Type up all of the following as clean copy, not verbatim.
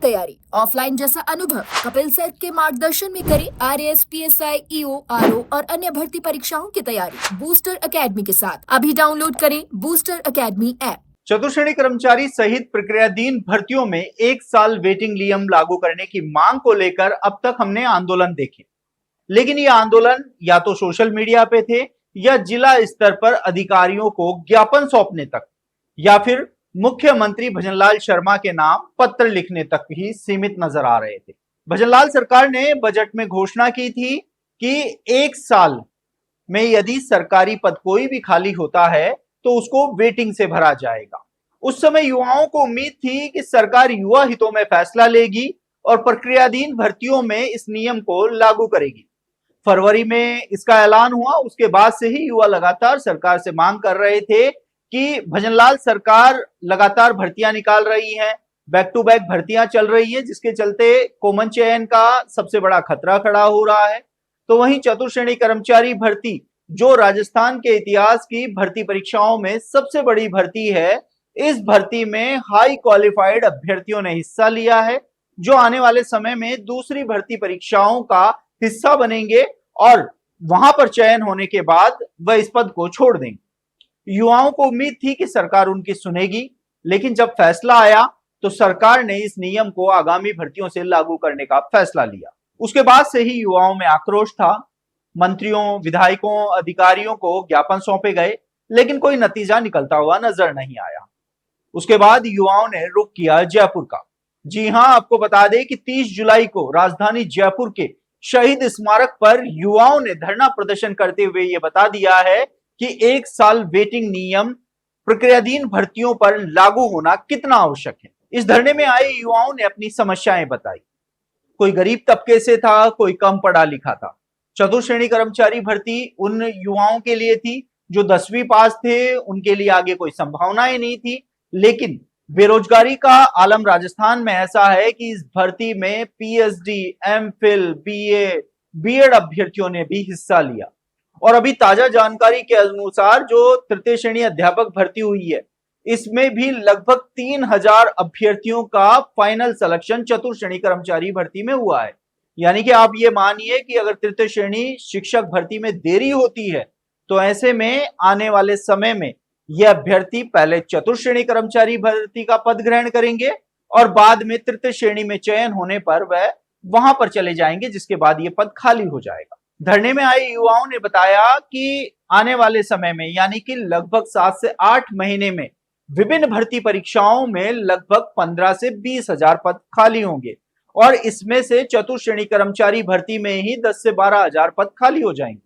तैयारी, ऑफलाइन जैसा अनुभव कपिल सर के मार्गदर्शन में करें आरएएस, पीएसआई, ईओ, आरओ और अन्य भर्ती परीक्षाओं की तैयारी बूस्टर एकेडमी के साथ। अभी डाउनलोड करें बूस्टर एकेडमी ऐप। चतुर्श्रेणी कर्मचारी सहित प्रक्रियाधीन भर्तियों में 1 साल वेटिंग नियम लागू करने की मांग को लेकर अब तक हमने आंदोलन देखे, लेकिन ये आंदोलन या तो सोशल मीडिया पे थे या जिला स्तर पर अधिकारियों को ज्ञापन सौंपने तक या फिर मुख्यमंत्री भजनलाल शर्मा के नाम पत्र लिखने तक ही सीमित नजर आ रहे थे। भजनलाल सरकार ने बजट में घोषणा की थी कि 1 साल में यदि सरकारी पद कोई भी खाली होता है तो उसको वेटिंग से भरा जाएगा। उस समय युवाओं को उम्मीद थी कि सरकार युवा हितों में फैसला लेगी और प्रक्रियाधीन भर्तियों में इस नियम को लागू करेगी। फरवरी में इसका ऐलान हुआ, उसके बाद से ही युवा लगातार सरकार से मांग कर रहे थे कि भजनलाल सरकार लगातार भर्तियां निकाल रही है, बैक टू बैक भर्तियां चल रही है, जिसके चलते कॉमन चयन का सबसे बड़ा खतरा खड़ा हो रहा है। तो वहीं चतुर्श्रेणी कर्मचारी भर्ती, जो राजस्थान के इतिहास की भर्ती परीक्षाओं में सबसे बड़ी भर्ती है, इस भर्ती में हाई क्वालिफाइड अभ्यर्थियों ने हिस्सा लिया है, जो आने वाले समय में दूसरी भर्ती परीक्षाओं का हिस्सा बनेंगे और वहां पर चयन होने के बाद वह इस पद को छोड़ देंगे। युवाओं को उम्मीद थी कि सरकार उनकी सुनेगी, लेकिन जब फैसला आया तो सरकार ने इस नियम को आगामी भर्तियों से लागू करने का फैसला लिया। उसके बाद से ही युवाओं में आक्रोश था। मंत्रियों, विधायकों, अधिकारियों को ज्ञापन सौंपे गए, लेकिन कोई नतीजा निकलता हुआ नजर नहीं आया। उसके बाद युवाओं ने रुख किया जयपुर का। जी हां, आपको बता दें कि 30 जुलाई को राजधानी जयपुर के शहीद स्मारक पर युवाओं ने धरना प्रदर्शन करते हुए यह बता दिया है कि 1 साल वेटिंग नियम प्रक्रियाधीन भर्तियों पर लागू होना कितना आवश्यक है। इस धरने में आए युवाओं ने अपनी समस्याएं बताई। कोई गरीब तबके से था, कोई कम पढ़ा लिखा था। चतुर्श्रेणी कर्मचारी भर्ती उन युवाओं के लिए थी जो 10वीं पास थे, उनके लिए आगे कोई संभावनाएं नहीं थी। लेकिन बेरोजगारी का आलम राजस्थान में ऐसा है कि इस भर्ती में पीएचडी, एमफिल, बीए, बीएड अभ्यर्थियों ने भी हिस्सा लिया। और अभी ताजा जानकारी के अनुसार जो तृतीय श्रेणी अध्यापक भर्ती हुई है, इसमें भी लगभग 3000 अभ्यर्थियों का फाइनल सिलेक्शन चतुर्श्रेणी कर्मचारी भर्ती में हुआ है। यानी कि आप ये मानिए कि अगर तृतीय श्रेणी शिक्षक भर्ती में देरी होती है तो ऐसे में आने वाले समय में यह अभ्यर्थी पहले चतुर्श्रेणी कर्मचारी भर्ती का पद ग्रहण करेंगे और बाद में तृतीय श्रेणी में चयन होने पर वह वहां पर चले जाएंगे, जिसके बाद यह पद खाली हो जाएगा। धरने में आए युवाओं ने बताया कि आने वाले समय में यानी कि लगभग 7 से 8 महीने में विभिन्न भर्ती परीक्षाओं में लगभग 15 से 20 हजार पद खाली होंगे और इसमें से चतुर्श्रेणी कर्मचारी भर्ती में ही 10 से 12 हजार पद खाली हो जाएंगे।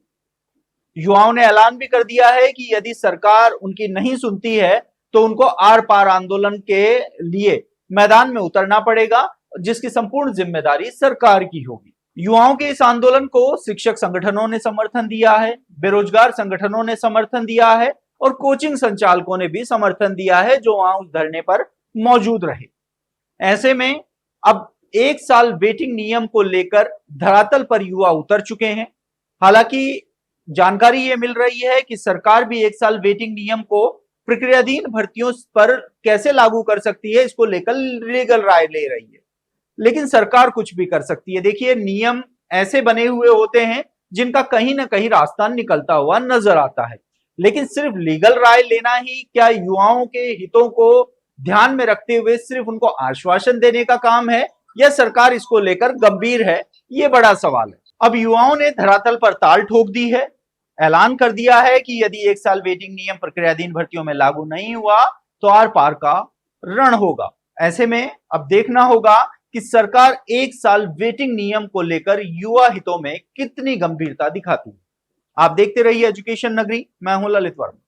युवाओं ने ऐलान भी कर दिया है कि यदि सरकार उनकी नहीं सुनती है तो उनको आर पार आंदोलन के लिए मैदान में उतरना पड़ेगा, जिसकी संपूर्ण जिम्मेदारी सरकार की होगी। युवाओं के इस आंदोलन को शिक्षक संगठनों ने समर्थन दिया है, बेरोजगार संगठनों ने समर्थन दिया है और कोचिंग संचालकों ने भी समर्थन दिया है, जो वहां उस धरने पर मौजूद रहे। ऐसे में अब 1 साल वेटिंग नियम को लेकर धरातल पर युवा उतर चुके हैं। हालांकि जानकारी ये मिल रही है कि सरकार भी 1 साल वेटिंग नियम को प्रक्रियाधीन भर्तियों पर कैसे लागू कर सकती है, इसको लेकर लीगल राय ले रही है। लेकिन सरकार कुछ भी कर सकती है। देखिए, नियम ऐसे बने हुए होते हैं जिनका कहीं ना कहीं रास्ता निकलता हुआ नजर आता है, लेकिन सिर्फ लीगल राय लेना ही क्या युवाओं के हितों को ध्यान में रखते हुए सिर्फ उनको आश्वासन देने का काम है, या सरकार इसको लेकर गंभीर है, ये बड़ा सवाल है। अब युवाओं ने धरातल पर ताल ठोक दी है, ऐलान कर दिया है कि यदि 1 साल वेटिंग नियम प्रक्रियाधीन भर्तियों में लागू नहीं हुआ तो आर पार का रण होगा। ऐसे में अब देखना होगा कि सरकार 1 साल वेटिंग नियम को लेकर युवा हितों में कितनी गंभीरता दिखाती है। आप देखते रहिए एजुकेशन नगरी, मैं हूं ललित वर्मा।